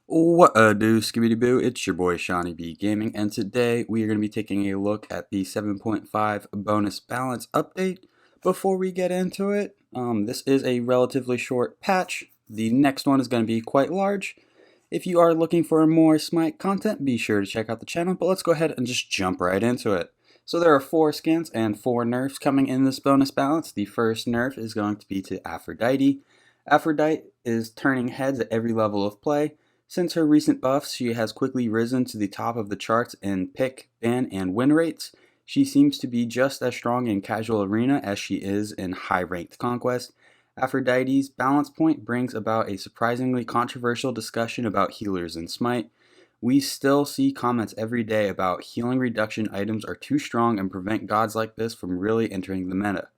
What do, Skibidi Boo? It's your boy Shawnee B Gaming, and today we are going to be taking a look at the 7.5 bonus balance update. Before we get into it, this is a relatively short patch. The next one is going to be quite large. If you are looking for more Smite content, be sure to check out the channel, but let's go ahead and just jump right into it. So there are 4 skins and 4 nerfs coming in this bonus balance. The first nerf is going to be to Aphrodite. Aphrodite is turning heads at every level of play. Since her recent buffs, she has quickly risen to the top of the charts in pick, ban, and win rates. She seems to be just as strong in casual arena as she is in high-ranked conquest. Aphrodite's balance point brings about a surprisingly controversial discussion about healers in Smite. We still see comments every day about healing reduction items are too strong and prevent gods like this from really entering the meta.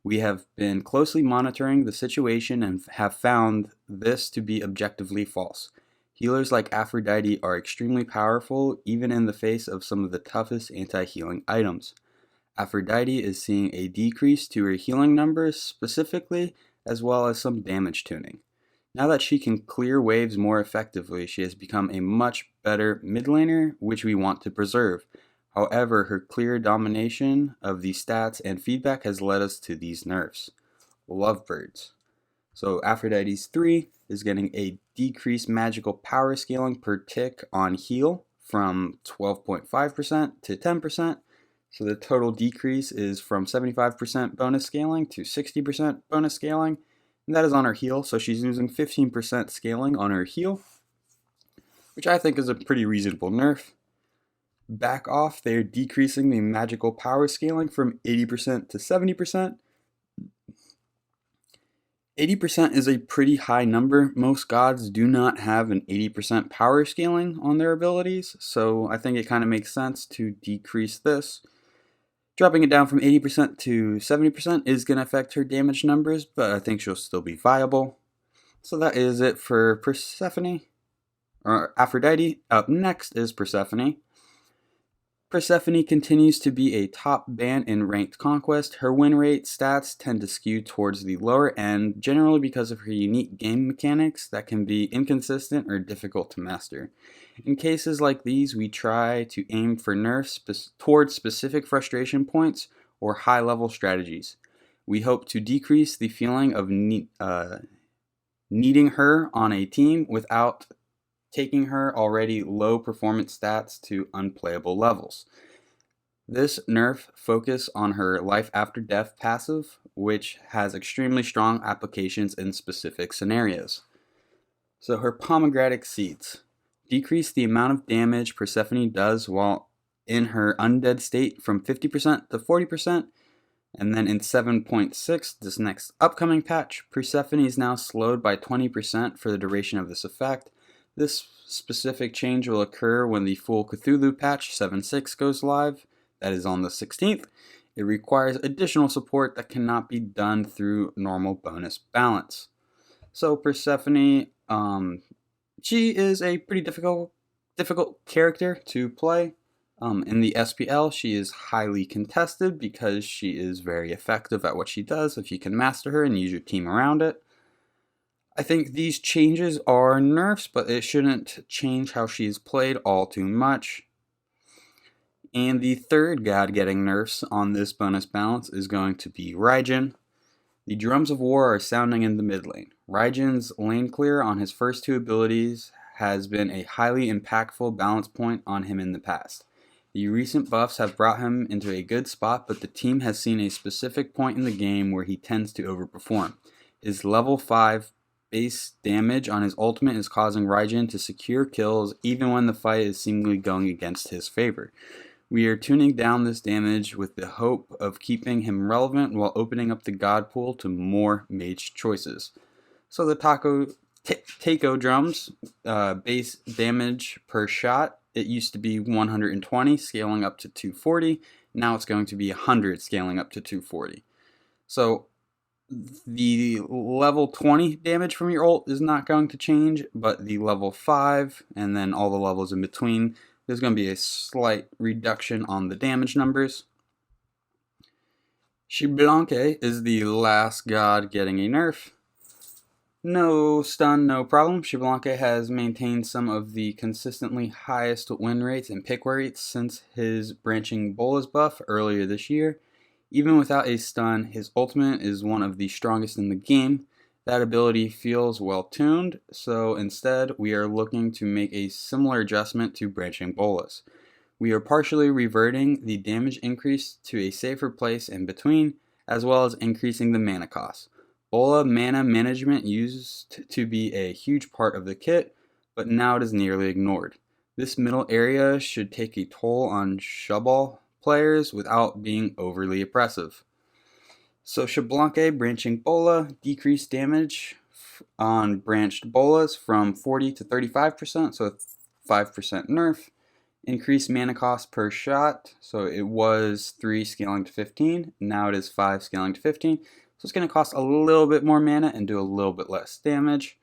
We have been closely monitoring the situation and have found this to be objectively false. Healers like Aphrodite are extremely powerful even in the face of some of the toughest anti-healing items. Aphrodite is seeing a decrease to her healing numbers specifically, as well as some damage tuning. Now that she can clear waves more effectively, she has become a much better mid laner, which we want to preserve. However, her clear domination of the stats and feedback has led us to these nerfs. Lovebirds. So Aphrodite's 3 is getting a decreased magical power scaling per tick on heal from 12.5% to 10%. So the total decrease is from 75% bonus scaling to 60% bonus scaling. And that is on her heal, so she's using 15% scaling on her heal, which I think is a pretty reasonable nerf. Back off, they're decreasing the magical power scaling from 80% to 70%. 80% is a pretty high number. Most gods do not have an 80% power scaling on their abilities, so I think it kind of makes sense to decrease this. Dropping it down from 80% to 70% is going to affect her damage numbers, but I think she'll still be viable. So that is it for Persephone, or Aphrodite. Up next is Persephone. Persephone continues to be a top ban in ranked conquest. Her win rate stats tend to skew towards the lower end, generally because of her unique game mechanics that can be inconsistent or difficult to master. In cases like these, we try to aim for nerfs towards specific frustration points or high-level strategies. We hope to decrease the feeling of needing her on a team without taking her already low performance stats to unplayable levels. This nerf focus on her life after death passive, which has extremely strong applications in specific scenarios. So her pomegranate seeds decrease the amount of damage Persephone does while in her undead state from 50% to 40%, and then in 7.6, this next upcoming patch, Persephone is now slowed by 20% for the duration of this effect. This specific change will occur when the full Cthulhu patch 7.6 goes live, that is on the 16th. It requires additional support that cannot be done through normal bonus balance. So Persephone, she is a pretty difficult character to play. In the SPL, she is highly contested because she is very effective at what she does if you can master her and use your team around it. I think these changes are nerfs, but it shouldn't change how she's played all too much. And the third god getting nerfs on this bonus balance is going to be RAIJIN. The drums of war are sounding in the mid lane. RAIJIN's lane clear on his first 2 abilities has been a highly impactful balance point on him in the past. The recent buffs have brought him into a good spot, but the team has seen a specific point in the game where he tends to overperform. His level 5 base damage on his ultimate is causing RAIJIN to secure kills even when the fight is seemingly going against his favor. We are tuning down this damage with the hope of keeping him relevant while opening up the god pool to more mage choices. So the Taiko drums, base damage per shot, it used to be 120 scaling up to 240. Now it's going to be 100 scaling up to 240. So the level 20 damage from your ult is not going to change, but the level 5 and then all the levels in between, there's going to be a slight reduction on the damage numbers. Shiba Donkey is the last god getting a nerf. No stun, no problem. XBALANQUE has maintained some of the consistently highest win rates and pick rates since his branching bolas buff earlier this year. Even without a stun, his ultimate is one of the strongest in the game. That ability feels well tuned, so instead we are looking to make a similar adjustment to branching bolas. We are partially reverting the damage increase to a safer place in between, as well as increasing the mana cost. Bola mana management used to be a huge part of the kit, but now it is nearly ignored. This middle area should take a toll on XBAL players without being overly oppressive. So XBALANQUE branching bola, decreased damage on branched bolas from 40 to 35%, so 5% nerf. Increased mana cost per shot, so it was 3 scaling to 15, now it is 5 scaling to 15. So it's going to cost a little bit more mana and do a little bit less damage.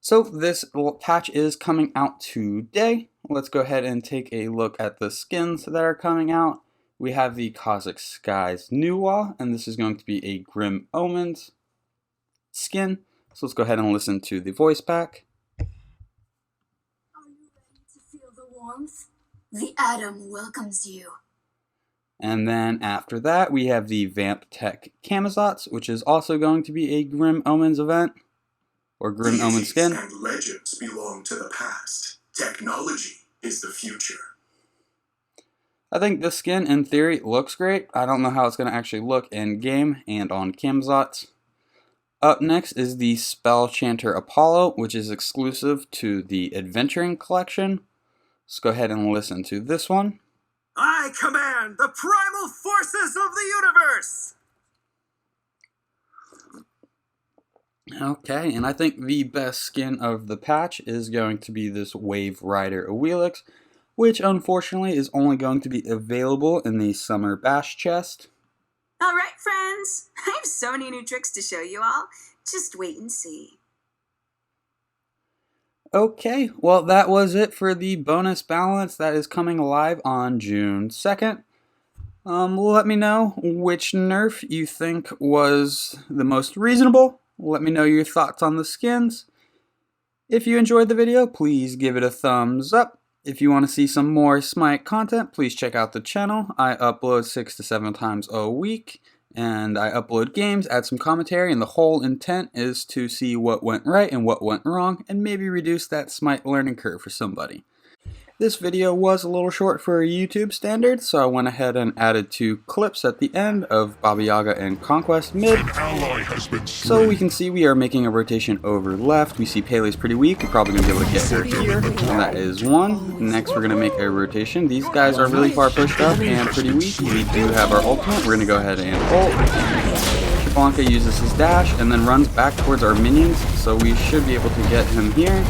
So this patch is coming out today. Let's go ahead and take a look at the skins that are coming out. We have the Caustic Skies Nuwa, and this is going to be a Grim Omens skin. So let's go ahead and listen to the voice pack. Are you ready to feel the warmth? The Atom welcomes you. And then after that, we have the Vamp Tech Camazotz, which is also going to be a Grim Omens event, or Grim Omens skin. And legends belong to the past. Technology is the future. I think this skin, in theory, looks great. I don't know how it's going to actually look in game and on Camazotz. Up next is the spell Chanter Apollo, which is exclusive to the Adventuring Collection. Let's go ahead and listen to this one. I command the primal forces of the universe! Okay, and I think the best skin of the patch is going to be this Wave Rider Awilix, which unfortunately is only going to be available in the Summer Bash chest. Alright friends, I have so many new tricks to show you all. Just wait and see. Okay, well that was it for the bonus balance that is coming live on June 2nd. Let me know which nerf you think was the most reasonable. Let me know your thoughts on the skins. If you enjoyed the video, please give it a thumbs up. If you want to see some more Smite content, please check out the channel. I upload 6 to 7 times a week, and I upload games, add some commentary, and the whole intent is to see what went right and what went wrong, and maybe reduce that Smite learning curve for somebody. This video was a little short for YouTube standards, so I went ahead and added 2 clips at the end of Baba Yaga and Conquest mid. So we can see we are making a rotation over left. We see Pele's pretty weak. We're probably going to be able to get her here. And that is 1. Next we're going to make a rotation. These guys are really far pushed up and pretty weak. We do have our ultimate. We're going to go ahead and ult. XBALANQUE uses his dash and then runs back towards our minions, so we should be able to get him here.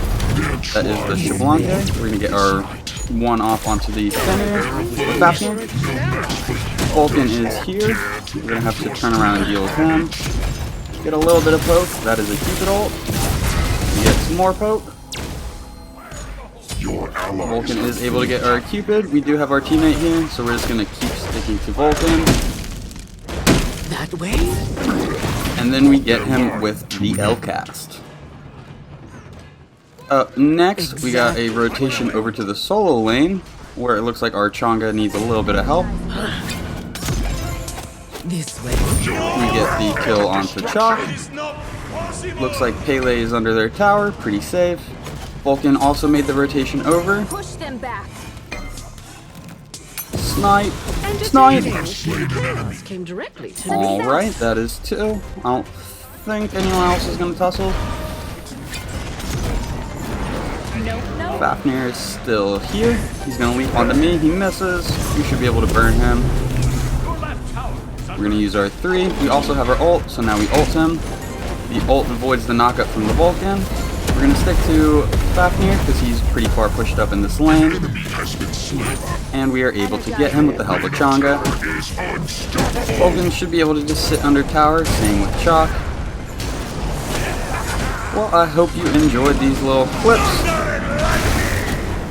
That is the XBALANQUE. We're going to get our 1 off onto the center. Fafnir. Vulcan is here. We're going to have to turn around and deal with him. Get a little bit of poke. That is a Cupid ult. We get some more poke. Vulcan is able to get our Cupid. We do have our teammate here, so we're just going to keep sticking to Vulcan. That way? And then we get him with the L-cast. Next, we got a rotation over to the solo lane, where it looks like our Chang'e needs a little bit of help. This way. We get the kill onto Chalk. Looks like Pele is under their tower, pretty safe. Vulcan also made the rotation over. Push them back. Smite. Smite. Came directly to Alright, that is 2. I don't think anyone else is going to tussle. Fafnir is still here. He's going to leap onto me. He misses. We should be able to burn him. We're going to use our 3. We also have our ult, so now we ult him. The ult avoids the knockup from the Vulcan. We're going to stick to Fafnir because he's pretty far pushed up in this lane. And we are able to get him with the help of Chang'e. Vulcan should be able to just sit under tower, same with Chalk. Well, I hope you enjoyed these little clips.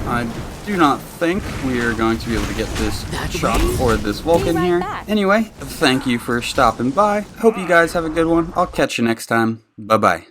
I do not think we are going to be able to get this Chalk or this Vulcan here. Anyway, thank you for stopping by. Hope you guys have a good one. I'll catch you next time. Bye-bye.